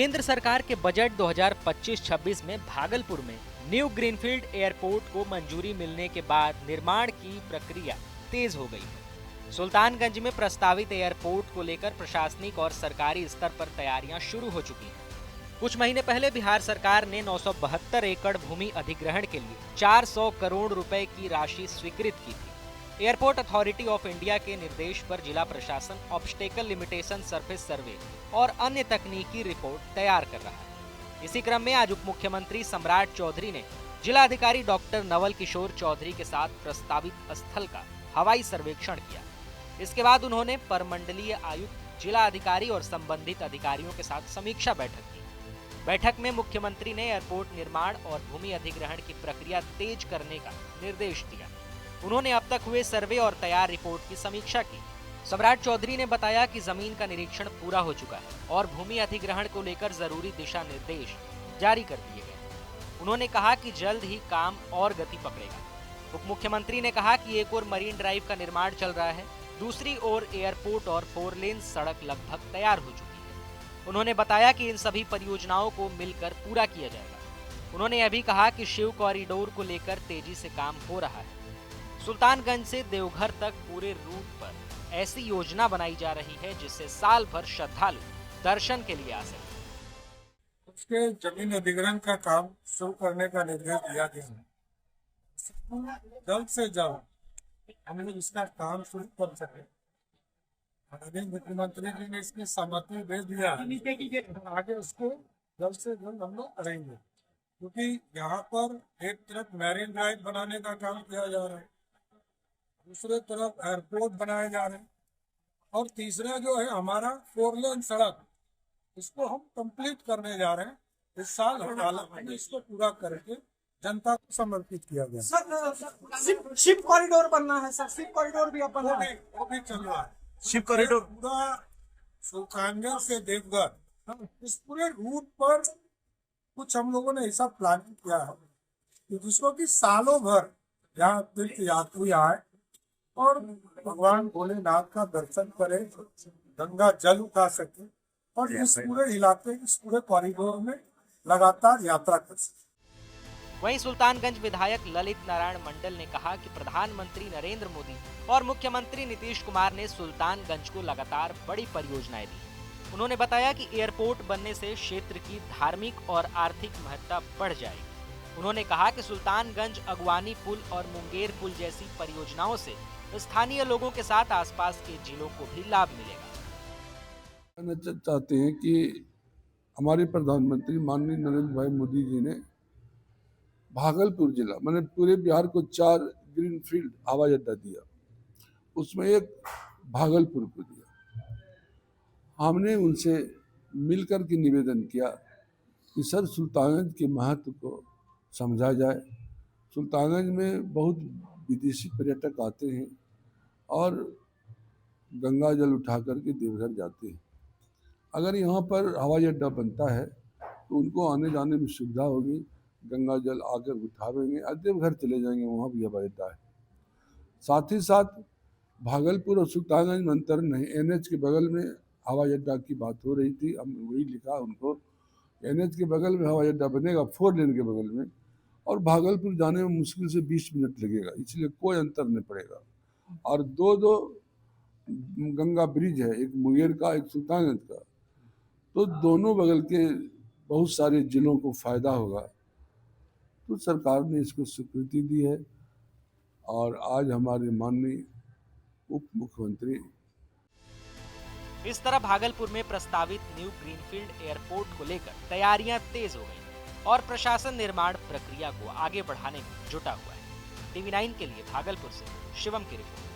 केंद्र सरकार के बजट 2025-26 में भागलपुर में न्यू ग्रीनफील्ड एयरपोर्ट को मंजूरी मिलने के बाद निर्माण की प्रक्रिया तेज हो गई है। सुल्तानगंज में प्रस्तावित एयरपोर्ट को लेकर प्रशासनिक और सरकारी स्तर पर तैयारियां शुरू हो चुकी हैं। कुछ महीने पहले बिहार सरकार ने 972 एकड़ भूमि अधिग्रहण के लिए 400 करोड़ रुपए की राशि स्वीकृत की थी। एयरपोर्ट अथॉरिटी ऑफ इंडिया के निर्देश पर जिला प्रशासन ऑब्स्टेकल लिमिटेशन सरफेस सर्वे और अन्य तकनीकी रिपोर्ट तैयार कर रहा है। इसी क्रम में आज उप मुख्यमंत्री सम्राट चौधरी ने जिलाधिकारी डॉक्टर नवल किशोर चौधरी के साथ प्रस्तावित स्थल का हवाई सर्वेक्षण किया। इसके बाद उन्होंने परमंडलीय आयुक्त, जिला अधिकारी और संबंधित अधिकारियों के साथ समीक्षा बैठक की। बैठक में मुख्यमंत्री ने एयरपोर्ट निर्माण और भूमि अधिग्रहण की प्रक्रिया तेज करने का निर्देश दिया। उन्होंने अब तक हुए सर्वे और तैयार रिपोर्ट की समीक्षा की। सम्राट चौधरी ने बताया कि जमीन का निरीक्षण पूरा हो चुका है और भूमि अधिग्रहण को लेकर जरूरी दिशा निर्देश जारी कर दिए गए। उन्होंने कहा कि जल्द ही काम और गति पकड़ेगा। उप मुख्यमंत्री ने कहा कि एक ओर मरीन ड्राइव का निर्माण चल रहा है, दूसरी ओर एयरपोर्ट और 4 लेन सड़क लगभग तैयार हो चुकी है। उन्होंने बताया कि इन सभी परियोजनाओं को मिलकर पूरा किया जाएगा। उन्होंने यह भी कहा कि शिव कॉरिडोर को लेकर तेजी से काम हो रहा है। सुल्तानगंज से देवघर तक पूरे रूट पर ऐसी योजना बनाई जा रही है जिससे साल भर श्रद्धालु दर्शन के लिए आ सके। उसके जमीन अधिग्रहण का काम शुरू करने का निर्देश दिया गया है। जल्द से जल्द हम इसका काम शुरू कर सके। माननीय मुख्यमंत्री जी ने इसकी सहमति दे दिया है। आगे उसको जल्द से जल्द हम लोग करेंगे, क्योंकि यहाँ पर एक तरफ मैरीन ड्राइव बनाने का काम किया जा रहा है, दूसरे तरफ एयरपोर्ट बनाए जा रहे हैं, और तीसरा जो है हमारा 4 लेन सड़क, इसको हम कंप्लीट करने जा रहे हैं। इस साल हम इसको पूरा करके जनता को समर्पित किया गया। सर शिप कॉरिडोर बनना है सर, शिप कॉरिडोर भी अपन वो भी चल रहा है। शिप कॉरिडोर पूरा सुल्तानगंज से देवघर, इस पूरे रूट पर कुछ हम लोगों ने ऐसा प्लानिंग किया है कि जिसको कि सालों भर यहाँ तीर्थ यात्री आए और भगवान भोलेनाथ का दर्शन करे, गंगा जल उठा सके और इस पूरे इलाके, इस पूरे कॉरिडोर में लगातार यात्रा कर सके। वहीं सुल्तानगंज विधायक ललित नारायण मंडल ने कहा कि प्रधानमंत्री नरेंद्र मोदी और मुख्यमंत्री नीतीश कुमार ने सुल्तानगंज को लगातार बड़ी परियोजनाएं दी। उन्होंने बताया कि एयरपोर्ट बनने से क्षेत्र की धार्मिक और आर्थिक महत्ता बढ़ जाएगी। उन्होंने कहा कि सुल्तानगंज अगवानी पुल और मुंगेर पुल जैसी परियोजनाओं से स्थानीय लोगों के साथ आसपास के जिलों को भी लाभ मिलेगा। चाहते हैं कि हमारे प्रधानमंत्री माननीय नरेंद्र भाई मोदी जी ने भागलपुर जिला मैंने पूरे बिहार को 4 ग्रीनफील्ड हवाई अड्डा दिया, उसमें एक भागलपुर को दिया। हमने उनसे मिलकर के निवेदन किया कि सर सुल्तानगंज के महत्व को समझा जाए। सुल्तानगंज में बहुत विदेशी पर्यटक आते हैं और गंगा जल उठा करके देवघर जाते हैं। अगर यहाँ पर हवाई अड्डा बनता है तो उनको आने जाने में सुविधा होगी, गंगा जल आकर उठावेंगे और देवघर चले जाएंगे, वहाँ भी हवाई अड्डा है। साथ ही साथ भागलपुर और सुल्तानगंज में अंतर नहीं, NH के बगल में हवाई अड्डा की बात हो रही थी, हमने वही लिखा उनको, NH के बगल में हवाई अड्डा बनेगा 4 लेन के बगल में, और भागलपुर जाने में मुश्किल से 20 मिनट लगेगा, इसलिए कोई अंतर नहीं पड़ेगा। और दो गंगा ब्रिज है, एक मुंगेर का, एक सुल्तानगंज का, तो दोनों बगल के बहुत सारे जिलों को फायदा होगा। तो सरकार ने इसको स्वीकृति दी है और आज हमारे माननीय उप मुख्यमंत्री। इस तरह भागलपुर में प्रस्तावित न्यू ग्रीनफील्ड एयरपोर्ट को लेकर तैयारियां तेज हो गई और प्रशासन निर्माण प्रक्रिया को आगे बढ़ाने में जुटा हुआ है। TV9 के लिए भागलपुर से शिवम की रिपोर्ट।